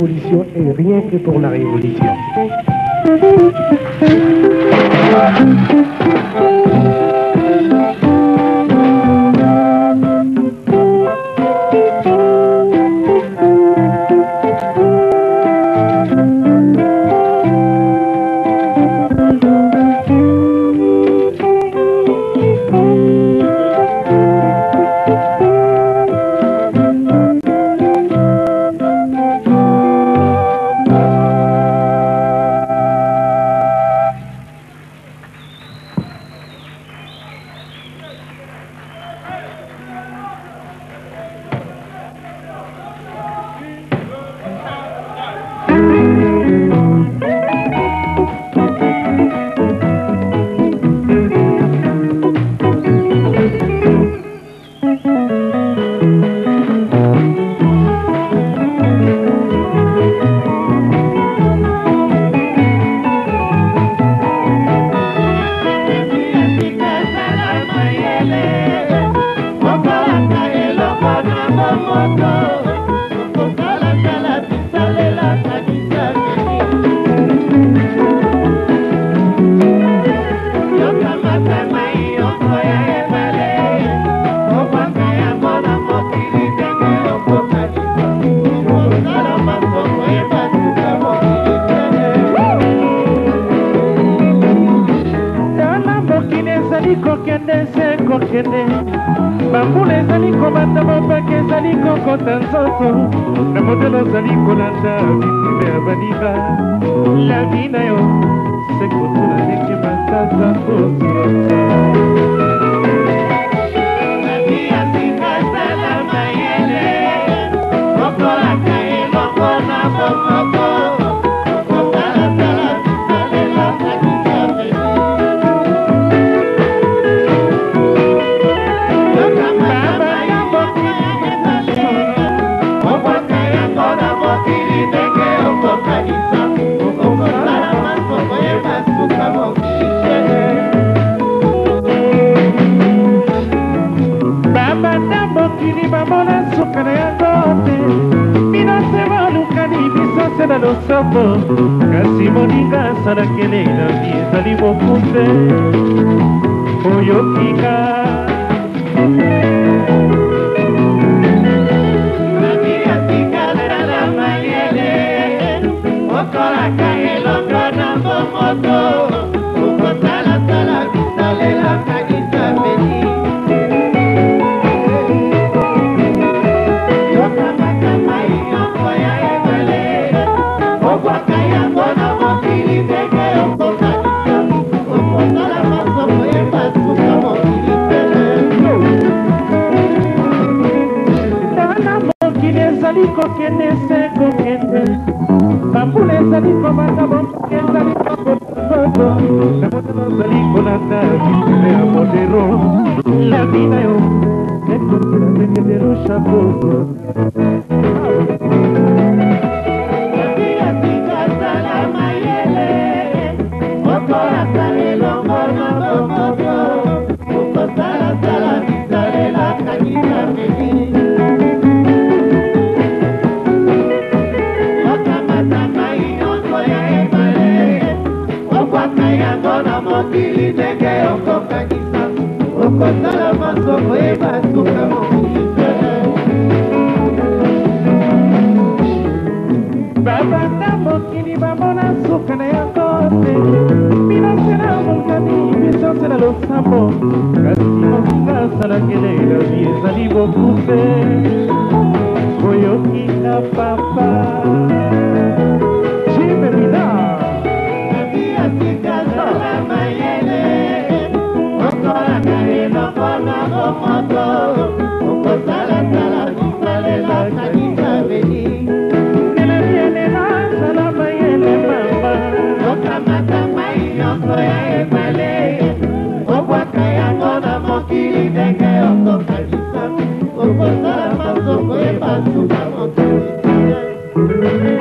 révolution et rien que pour la révolution. Bambule zali komanda mopake zali kokota nzoto na modelo zali kolanda bitime ya baninga lavi na yo sekotula ndenge makasa kozwa lavi ya sikasala mayele okolaka elongo na bomoko na losambo kasi moninga salakele na vie ezali mokuse oyokinga nabi atikala mayele okolaka elongo na bomoto okosalasala bisalela kanisa beni kokende se kokende bambule ezali komata bomoke ezali kokototo na motano ozali kolanda bitele ya modero lavi na yo ekotela tekendero chapeau lavi ya sikasala mayele okolaka elongo na bomoto okosalasala bisalela kanisa meli mokili ndenge okokangisa okosala masoko ebasuka mokili babanda mokili bamona suka na yango te binasela mokani bisosela losambo kasi mokinga asalakele lavi ezali bokuse oyokinga papa jimemina Thank you.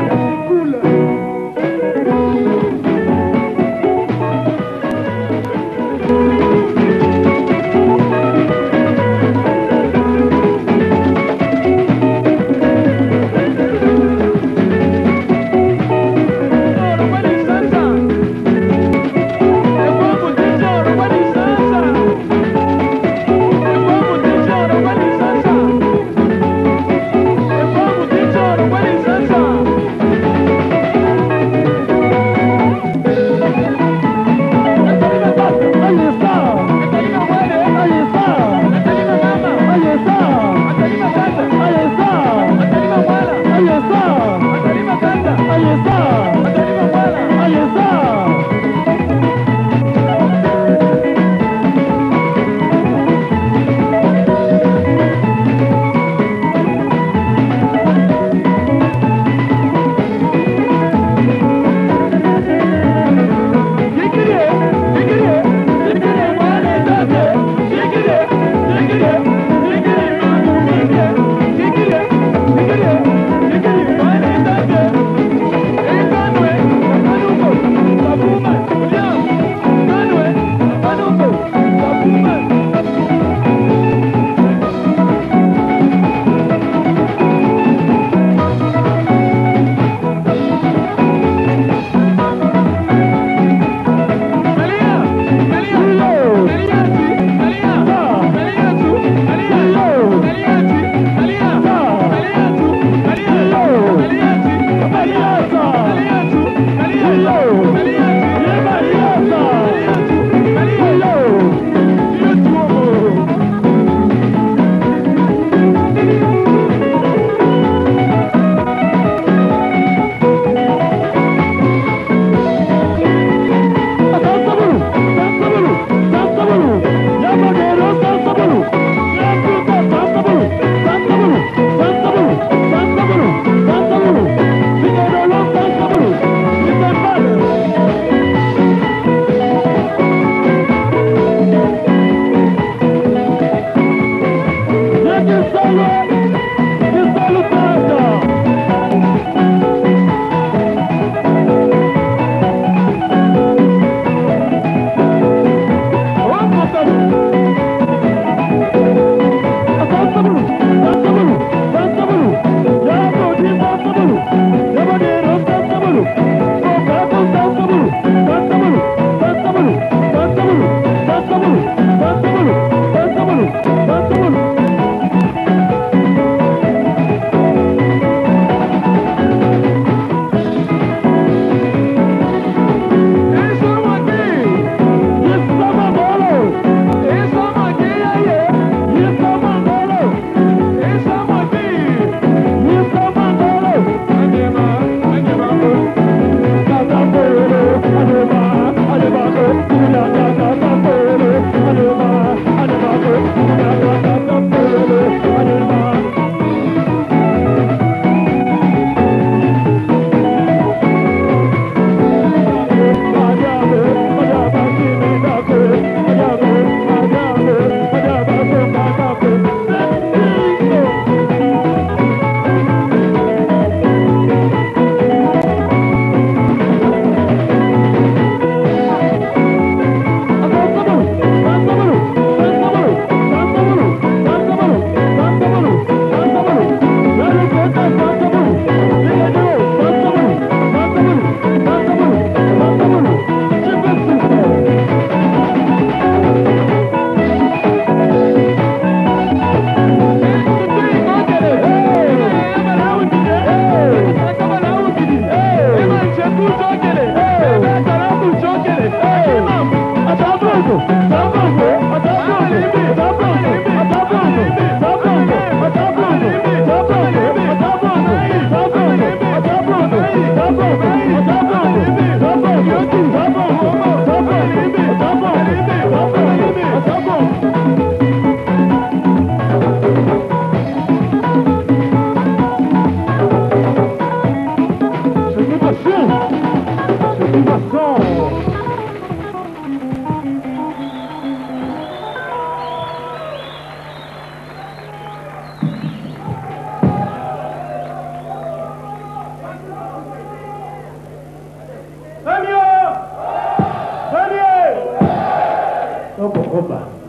Opa.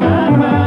Mama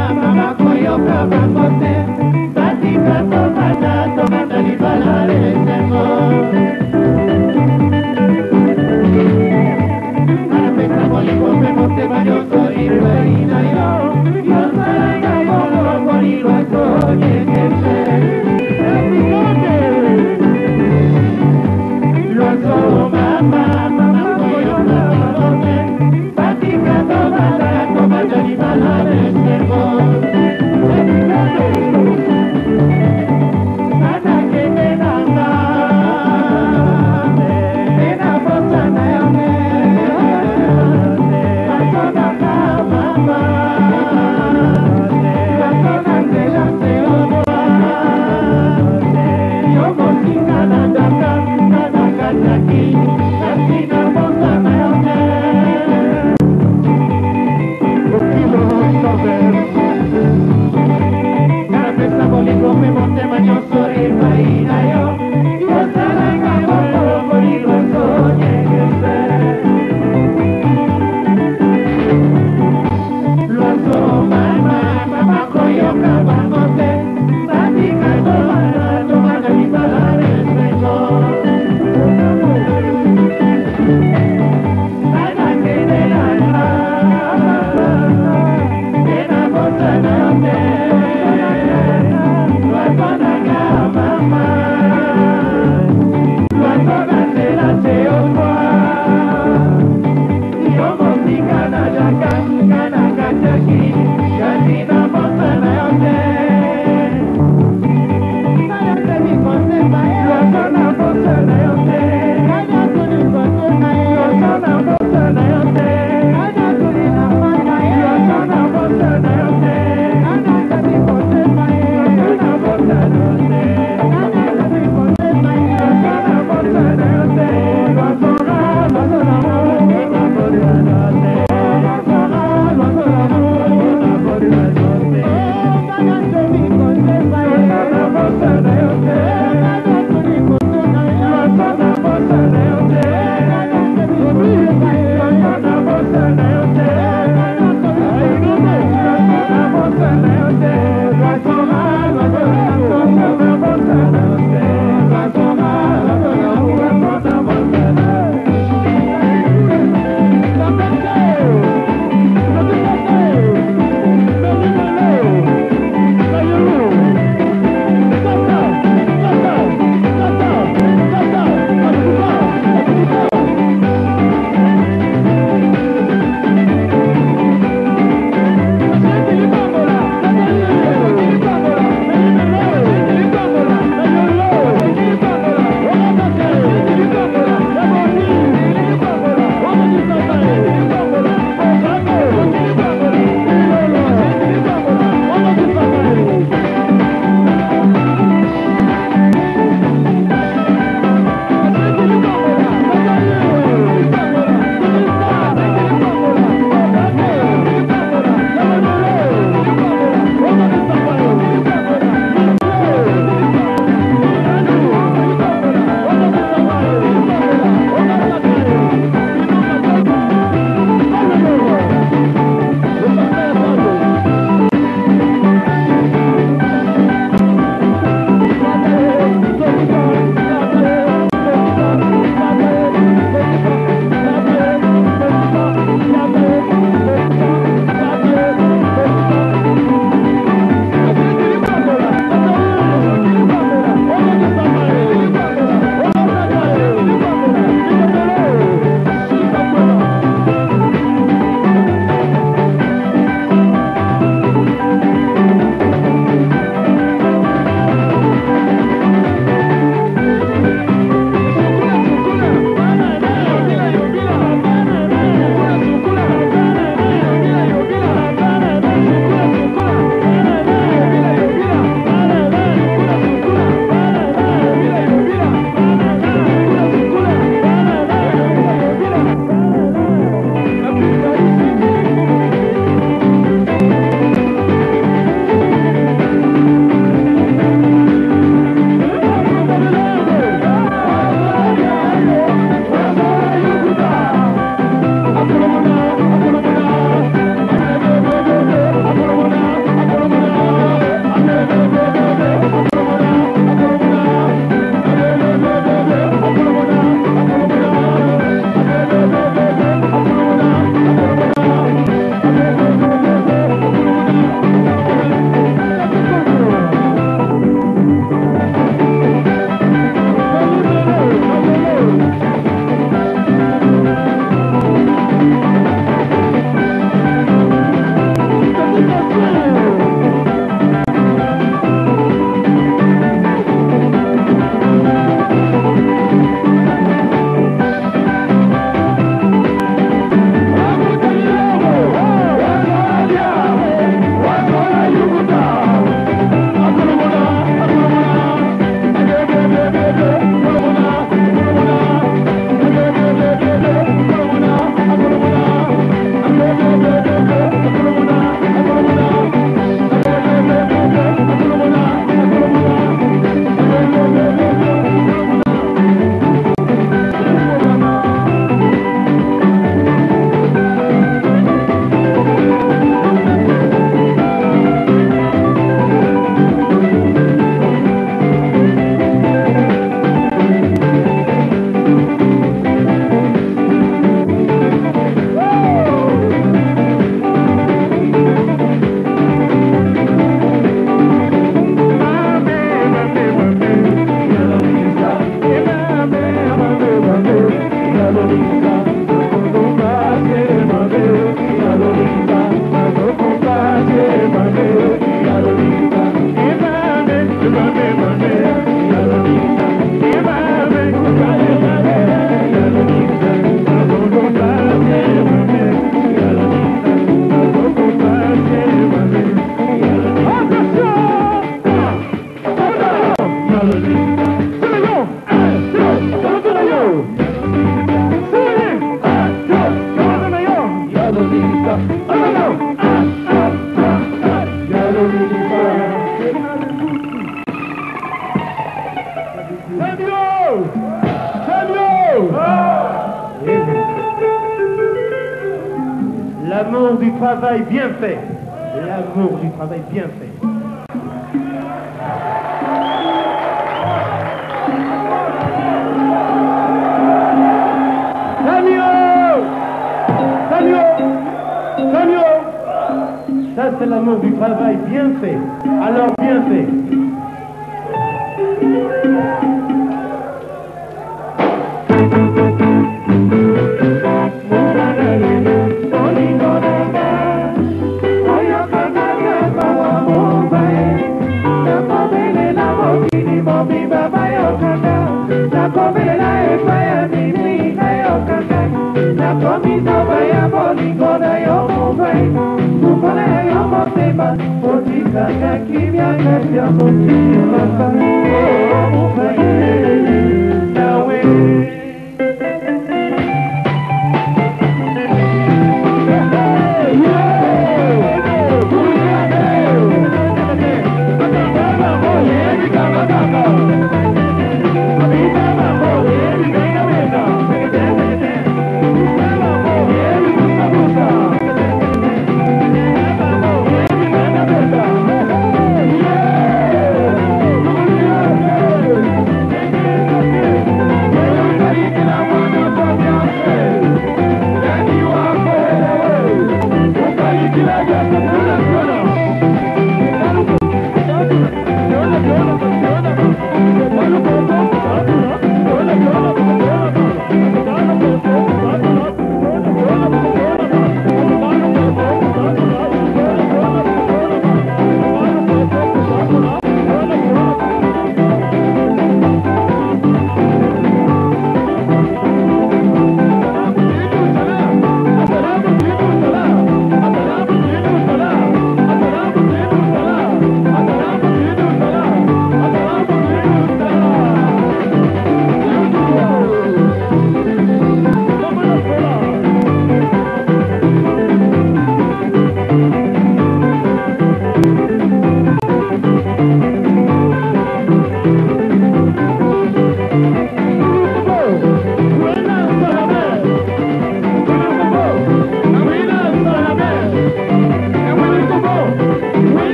Kana kana kachaki, kachina mosana yote. travail bien fait. L'amour du travail bien fait. Samuel, ça c'est l'amour du travail bien fait. Alors bien fait.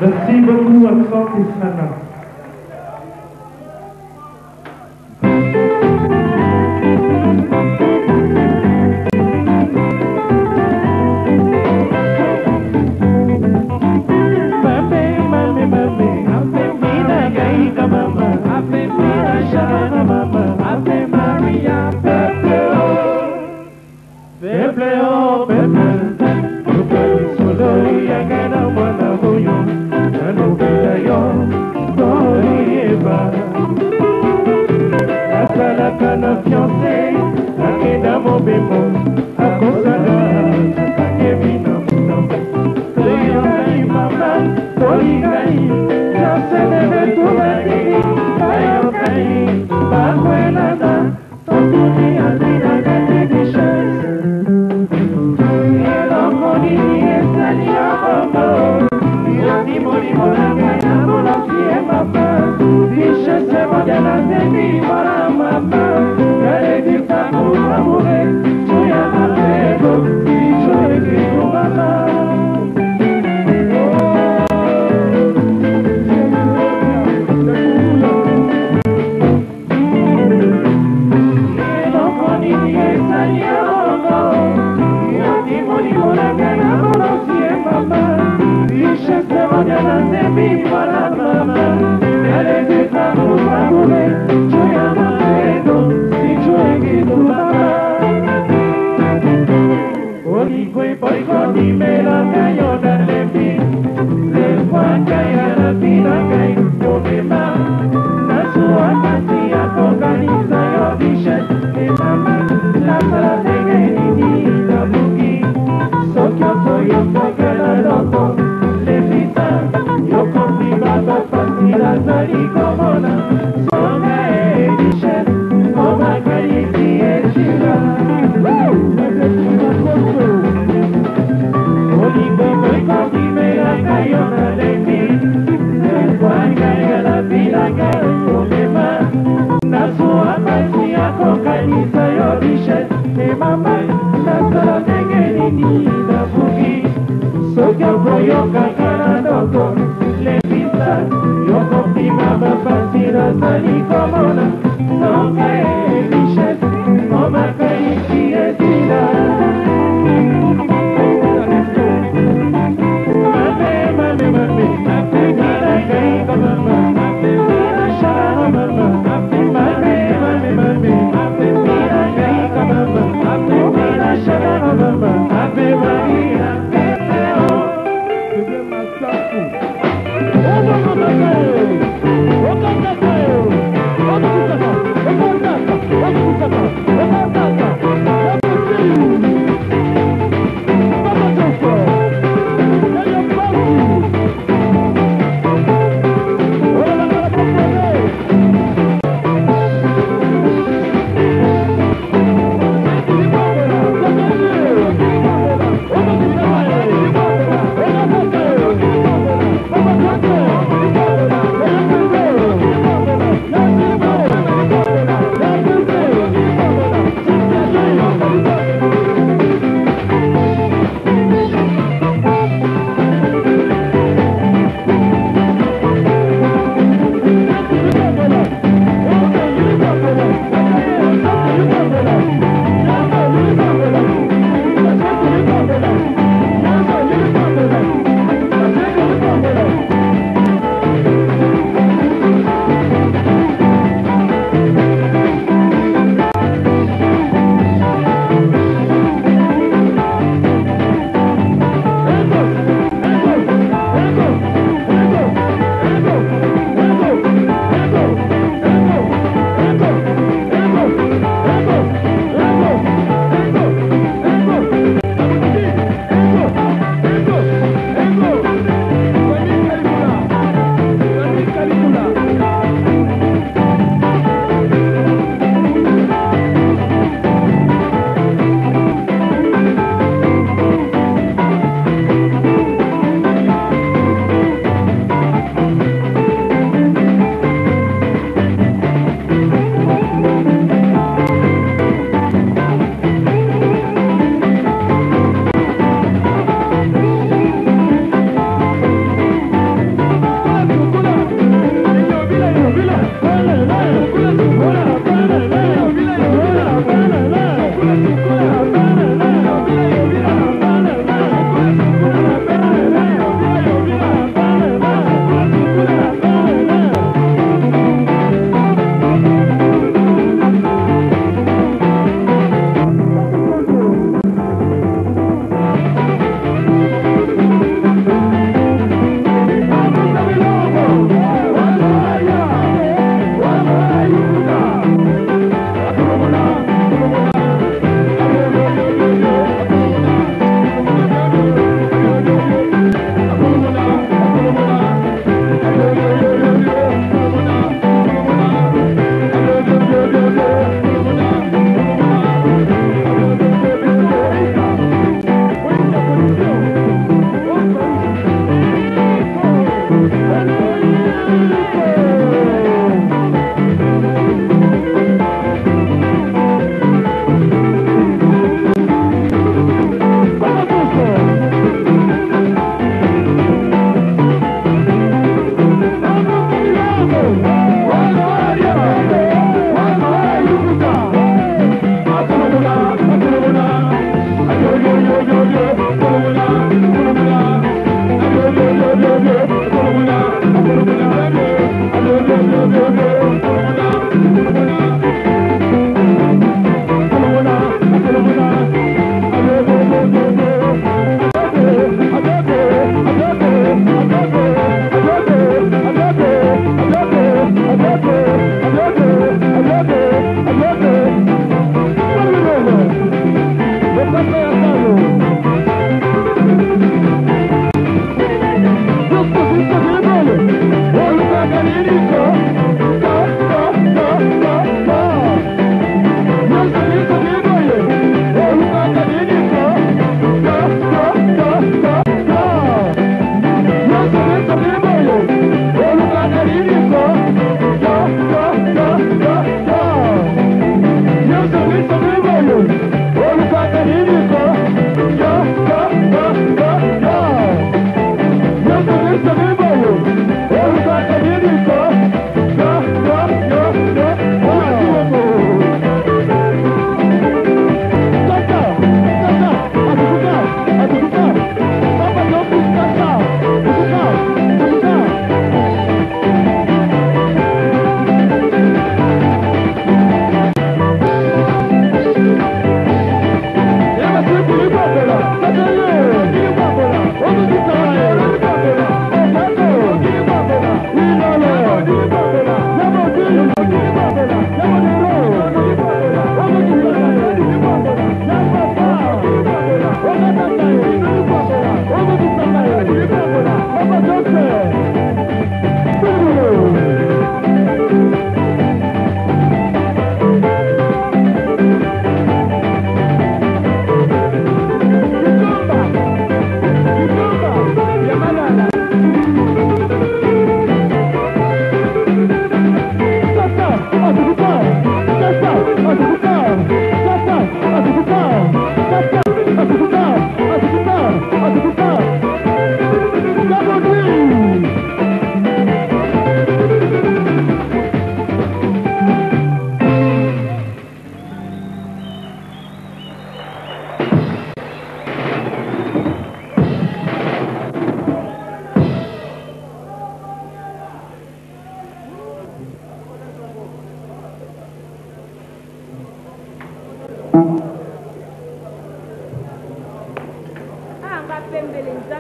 Merci beaucoup à Franck et Sana.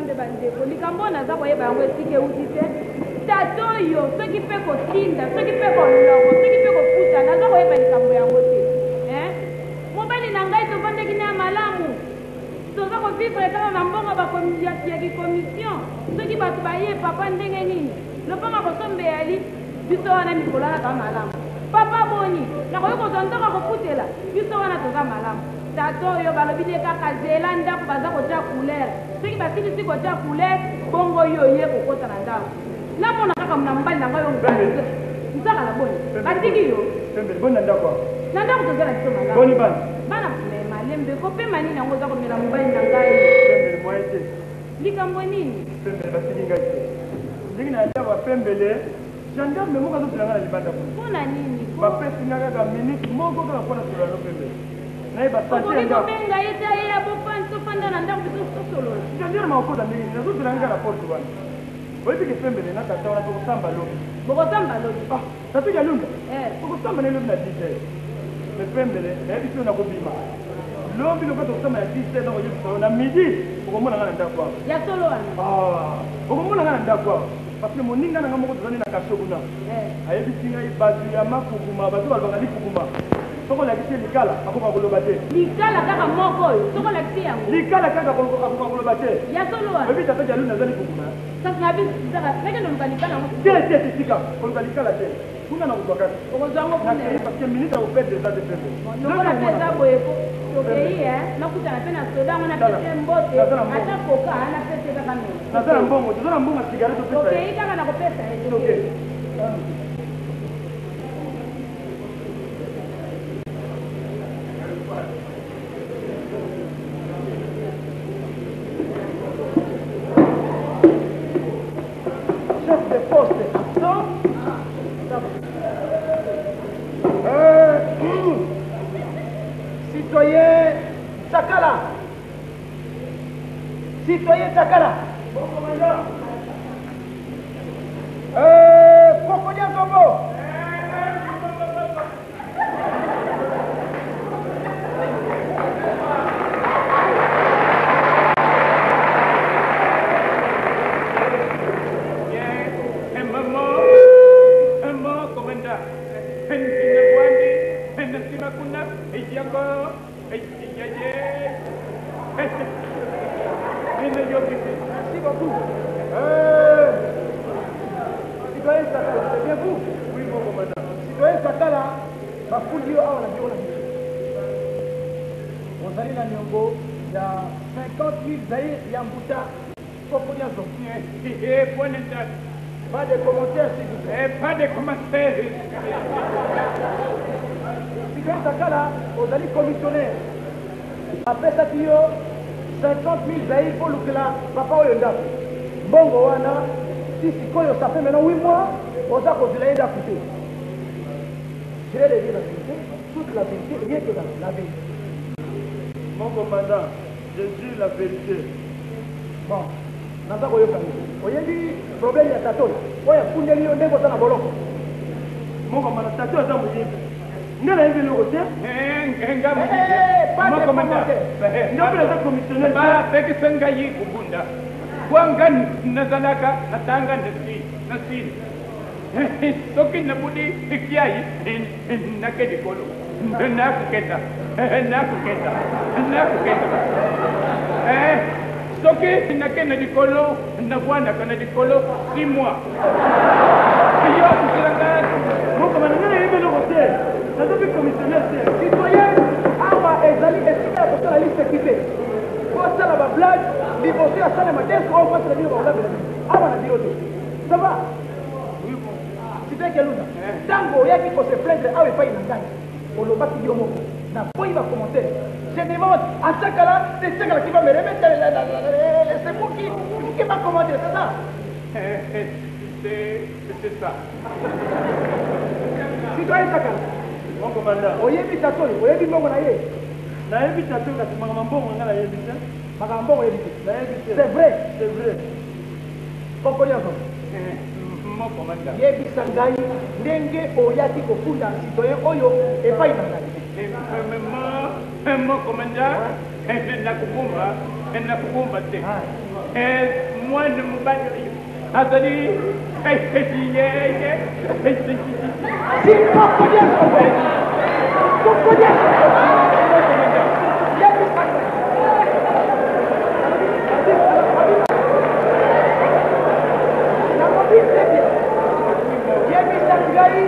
Nzambe bandeko likambo naza koyeba yango esika euti te tata oyo soki mpe kotinda soki mpe kolongo soki mpe kofuta naza koyeba likambo yango te mobali na ngai tovandeki na ya malamu toza kovivre kaka na mbongo ya kikomission soki bato baye papa ndenge nini lopanga kosombe yali biso wana mikolo wana toza malamu papa boni nakoki kozwa ntongo kofutela biso wana toza malamu tata oyo balobi te kaka zela ndako baza kotia couleur soki basilisi kotia couleur bongo oyo ye kokota na ndako namona kaka na mobali na ngai oyo nzaka na boni batiki yo na ndako tozala biso malamu bana malembe kopema nini yango oza komela mobali na ngai likambo nini ndenge na ya bapembele gendarme moko azozela nga na libanda mpona nini bapesi nga kaka minute moko kaka mpona solano pembele okoki kobenga ye te ye ya bofanda na ndako biso tosolola gendarme akokota ndenge nini azozela nga na porte wana oyebiki pembele na tata wana tokosamba lobi bokosamba lobi tatu ya lunda okosamba na lobi na 10 me pembele nayebi so nakobima lobi loka tokosamba ya 10 na koyebisa na midi okomona nga na ndako awa ya solo wana okomona nga na ndako awa parce que moninga nanga moko tozali na kasho kuna ayebisi ngai bato ya mafukuma bato balobaka lifukuma soko olakisi likala akoka koloba te likala kaka moko oyo soko olakisi yango likala kaka akoka koloba te ya solo wana oyebi tata jalu naza lifukuma kasi nabisaka meke noluka likala yango te sika koluka likala te kuna na kozwa kaka okozwango kuna parce que minute akoperdre eza te pembe lokola mpe eza boye tokei nakutana mpe na soda yango napese mbote ata koka napese kaka meno naza na mbongo toza na mbongo ya cigarette topesa tokei kaka na kopesa chef de poste citoyen Takala. Citoyen Takala. Kokodia Zobo. Merci beaucoup. Citoyen Sakala, c'est bien vous? Oui, mon commandant. Citoyen Sakala, bafundi yo awa na biro na biso. Ozali na niongo ya 50 000 zaïr ya mbuta koko nyazo. Pas de commentaires, s'il vous plaît. Pas de commentaires. Citoyen Sakala, ozali commissionnaire. Après ça, 50 000 zaïr pour lukela papa oyo ndako. Mbongo wana, si sikoyo ça fait maintenant 8 mois, oza kozela ye ndako te. Je vais le dire la vérité, toute la vérité, rien que la vérité. Mon commandant, je dis la vérité. Bon, naza koyoka ni. Oyebi problème ya tato. Oya fundeli yo ndeko sana boloko. Mon commandant, tato aza moyibi. Ngala yebi loko te? Nga moyibi. Mon commandant. Ngapela za commissionnaire. Ba peki senga yi kubunda. Kwanga nazalaka natanga nasini. Soki nabudi ikiai nakedi kolo. Nakuketa. Soki nakena dikolo nabwana kana dikolo 6 mois. Yo kusilanga. Mon commandant, ngala yebi loko te. Nazo bi commissionnaire te. Citoyen awa ezali esika ya kosala liste équipée. Kosala ba blague, liboso ya sala madeso au face la biro ba blague. Awa na biro te. Ça va? Oui bon. Citoyen Keluna. Tango yaki ko se plaindre awa epai na ngai. Olobaki yo moko. Na boyi ba commentaire. Je demande à Sakala, c'est Sakala qui va me remettre c'est pour qui va commenter, c'est ça? C'est ça. Citoyen Sakala. Mon commandant. Oyebi tato, oyebi mbongo na ye. Na yebi tato kasi makambo mbongo nga na yebi te. Makambo mbongo yebi te. Na yebi te. C'est vrai. C'est vrai. Koko nyako. Mon commandant. Yebi sangai ndenge oyaki kofunda citoyen oyo epai na ngai. Mon commandant, nakubumba te. Moi, ne me bats pas. Azali, Si, yebisa ngai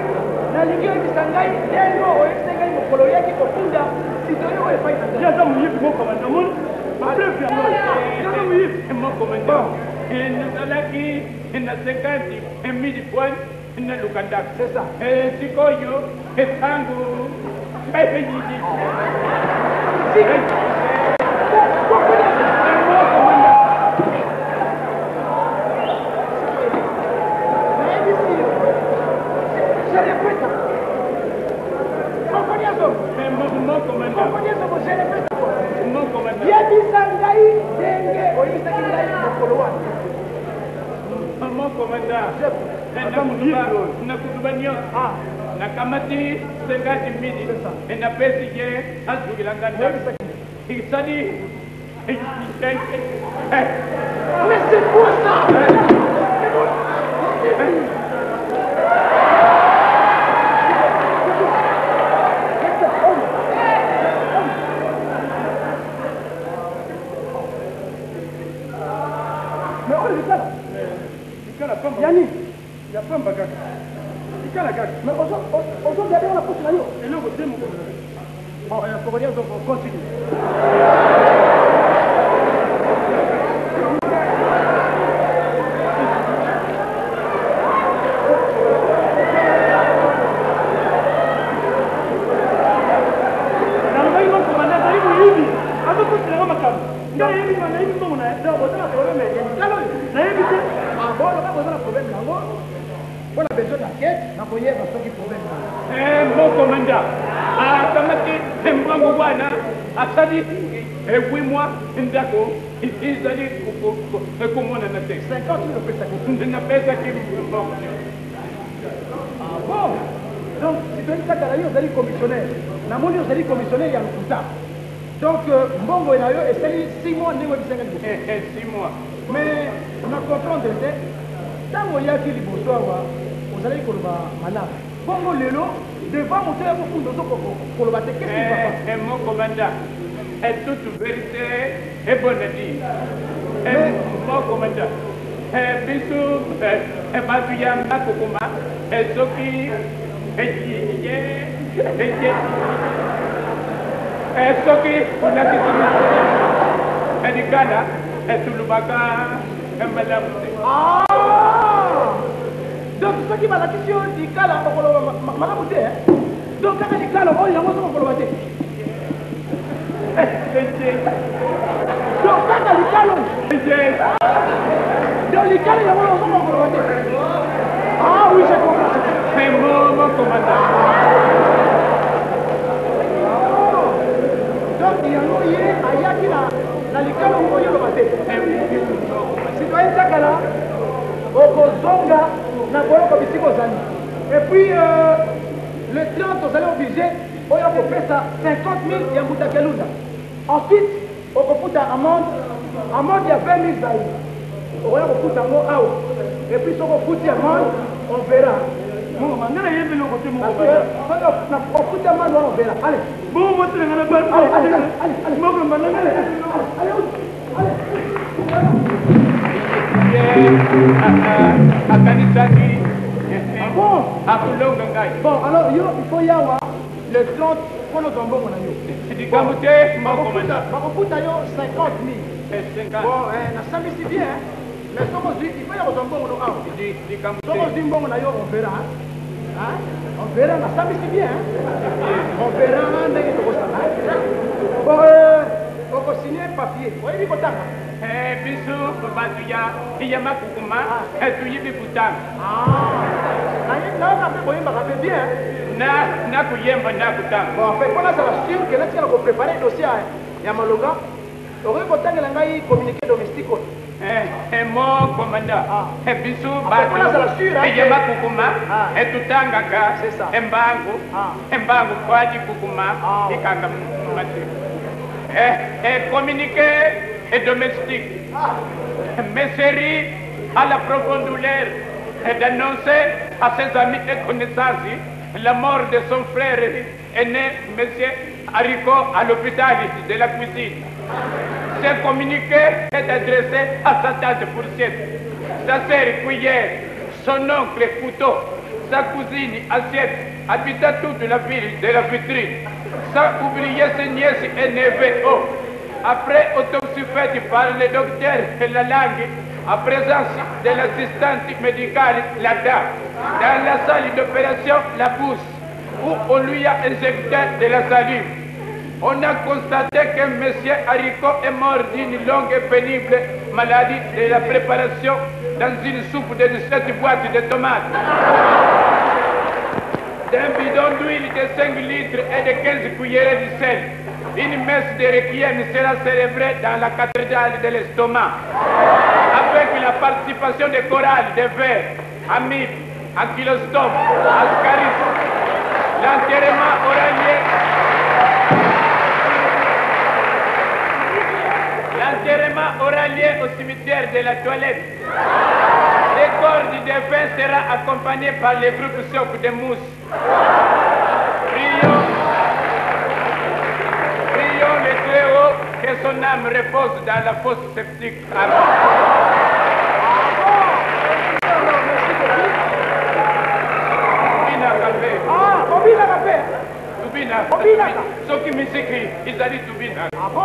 nalingi oyebisa ngai ndenge oyebisa ngai mokolo oyaki kofunda sitoyo oyo epai na ngai aza moyibi mokomanda moni bapreuve yango aza moyibi mokomanda nazalaki na 50,000 points na lukandaka c'est ça sikoyo esango mokomanda yebisa ngai ndenge oyebisaki ngai mokolo wana mokomanda nakutuba nyonso nakamati 50,000 napesi ye azukilanga ndako isali mais c'est quoi ça Yani, ya pamba kaka ikala kaka mais aujourd'hui on a poussé là yo eloko te mokomanda bon pour dire donc on continue nalobaki mokomanda azali moyibi azokosilanga makambo ngai yebi nayebi mbongo na donc ozala problème yanikala oyo nayebi te bon loka kozala problème nango mpona besoin d'enquête nakoyeba soki problème nango mokomanda akamati mbwangu wana asali 8 mois ndako ezali komonana te 50 opesaki napesaki mbongo bon donc citoyen sakala yo ozali commissionnaire namoni ozali commissionnaire ya lokuta donc mbongo na yo esali 6 mois ndenge oyebisanga liboso 6 mois mais na comprendre te ntango oyaki liboso awa ozalaki koloba malamu bongo lelo devant moto ya kofunda ozokoloba te qu'est-ce qui va pas mokomanda toute vérité est bonne à dire mokomanda biso bato ya makokoma soki soki nakisimi elikala etulubaka malamu te donc soki balakisi yo likala okoloba malamu te donc kaka likala oyo yango soki okoloba te donc kaka likala donc likala yango soki okoloba te ah oui je comprends mokomanda donc yango ye ayaki na likala ngo yoloba te citoyen sakala okozonga na boloko bisika ozali et puis le 30 ozali obligé oyo kopesa 50,000 ya mbutakelunda ensuite okofuta amende ya 20,000 zai okoya kofuta yango awa et puis soki ofuti amende on verra nga nayebi eloko te mokomanda ofuti amende wana on verra allez bongo motelenga na mokomanda akanisaki bon akulonga ngai bon alors yo il faut yawa le 30 mpona ozwa mbongo na yo likambo te mokomanda bakofuta yo 50,000 bon nasambisi bien mais soki ozwi il faut ya kozwa mbongo no awa likambo soki ozwi mbongo na yo on verra on verra nasambisi bien on verra ndenge tokosala bon okosigne papier oyebi kotanga biso bato ya makukuma toyebi kutanga nayoka mpe boyembaka mpe bien nakuyemba nakutanga bon en fait mpona azala sur ke natikala koprépare dossier ya malonga okoki kotangela ngai communiqué domestique oyo mokomanda biso bato ya makukuma tutangaka embangu kwadi kukuma ikanga mate communiqué domestique Messerie a la profonde douleur d'annoncer à ses amis et connaissances la mort de son frère aîné, M. Haricot, à l'hôpital de la cuisine. Ce communiqué est adressé à sa tante Fourchette, sa sœur Cuillère, son oncle Couteau, sa cousine Assiette, habitant toute la ville de la vitrine, sans oublier ses nièces et neveux. Après autopsie faite par le docteur Lalangue, en présence de l'assistante médicale Lada, dans la salle d'opération La Pousse, où on lui a injecté de la salive, on a constaté que M. Haricot est mort d'une longue et pénible maladie de la préparation dans une soupe de 17 boîtes de tomates, d'un bidon d'huile de 5 litres et de 15 cuillerées de sel. Une messe de requiem sera célébrée dans la cathédrale de l'estomac, avec la participation des chorales de vers, Amib, Ankylostome, Ascaris. L'enterrement aura lieu. L'enterrement aura lieu au cimetière de la Toilette. Le corps du défunt sera accompagné par les groupes chocs de mousse. Prions le Très-Haut que son âme repose dans la fosse septique. Tubina. Ceux qui musiquent, ils allaient Tubina. Ah bon?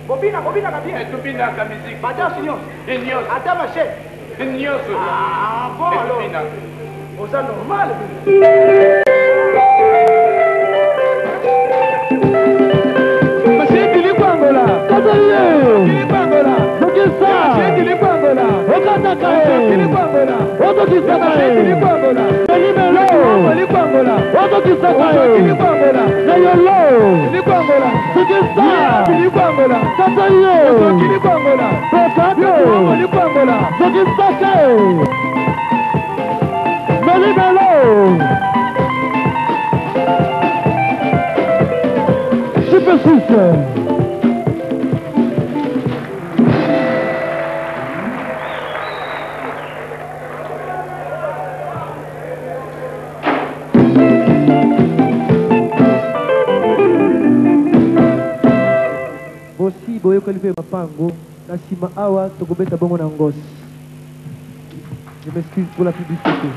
Bobina bien. Tubina la musique. Madame Signos. Ignos. Attends ma chère. Ignos. Ah bon alors. Tubina. Vous êtes normal. Super Sister. Bosi boyoka lipe mapango na sima awa tokobeta bongo na ngosi. Je m'excuse pour la publicité.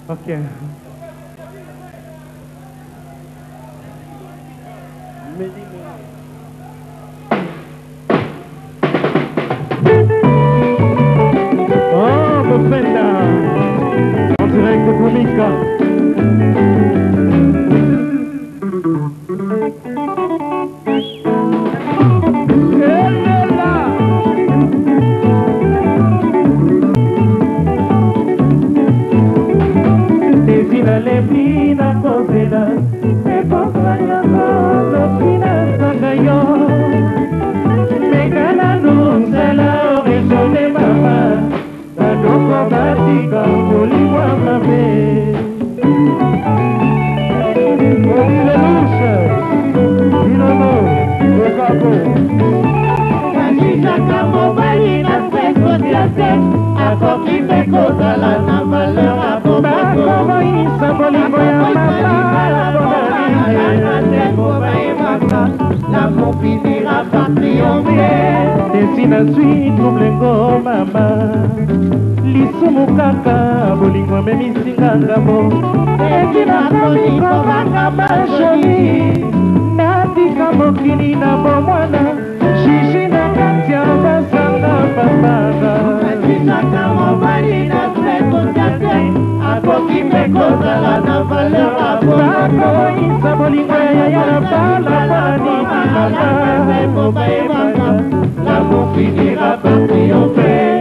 Ok. Oh, Bofenda! En direct de Bumika. Lepina cosida, me acompañando los fines de yo. Me ganan la oraison de mamá, la loco batica, bolívar la vez. La luz, y no, el capo. Casi sacamos balinas, frescos de hacer, a poquito cosa la namalera, la mobilidad va a triunfar. desi nazwi tublengo mama lisumu kaka bolingo memisinga ngamo etina kolikobanga bajoli natika mokili na bomwana shishi na kati ya basanga babanga atisaka mobali na sekosiate akoki mpe kozala na valeur akoisa bolingo ya na balabani mobayebanga l'amour finira par triompher.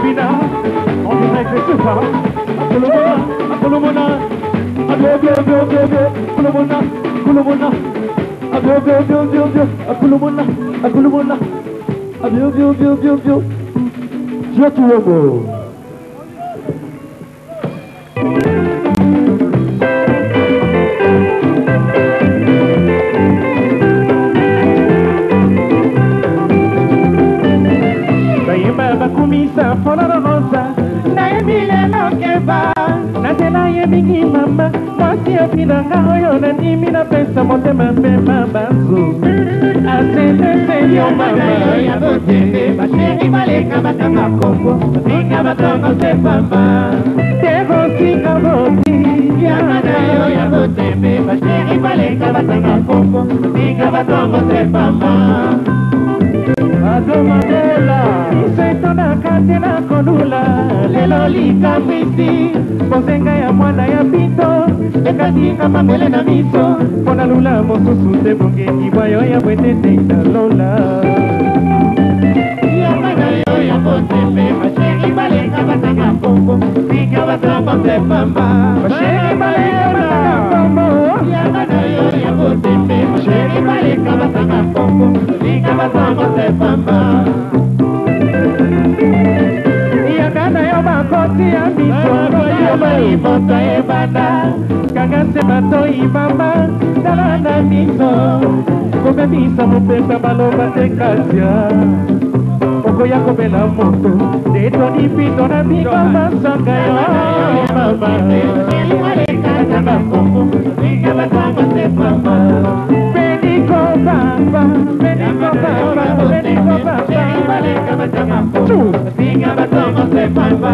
Bina, on dirait que c'est pas. Akolomona, Akolomona, Akolomona, Akolomona, Akolomona, Akolomona, Akolomona, je te le Bakumisa fonara rosa na emile lokeba na tena ye mingi mama mwasi opinanga oyo na nimi na pesa motema mpema bazu asende yo mama ya botembe basheri baleka batanga kongo batinga batongo sepamba tegosika boti yamana yo ya botembe basheri baleka batanga kongo batinga batongo sepamba Adomadola, setona katena konula, lelo likamisi, bozenga ya mwana ya pito, ekatinga mangwele na miso, pona lula mosusu te bongeni bayo ya bwetete italola. Yamana yo ya botembe, basheri baleka batanga kongo, tika batongo sepamba, basheri baleka batanga kongo, yamana yo ya botembe, basheri baleka batanga kongo, tika batongo sepamba. Yakana yo makoti ya miso, yo maimoto ebanda, kagase bato ibamba, dalana miso, kobebisa mopesa baloba te kasia. Okoya kobela moto, detoni pito na biko masanga yo mama. Iwaleka tanga kongo, ika batanga sepamba. Beniko baba, beniko baba, beniko baba. Iwaleka batanga kongo, ika batanga sepamba.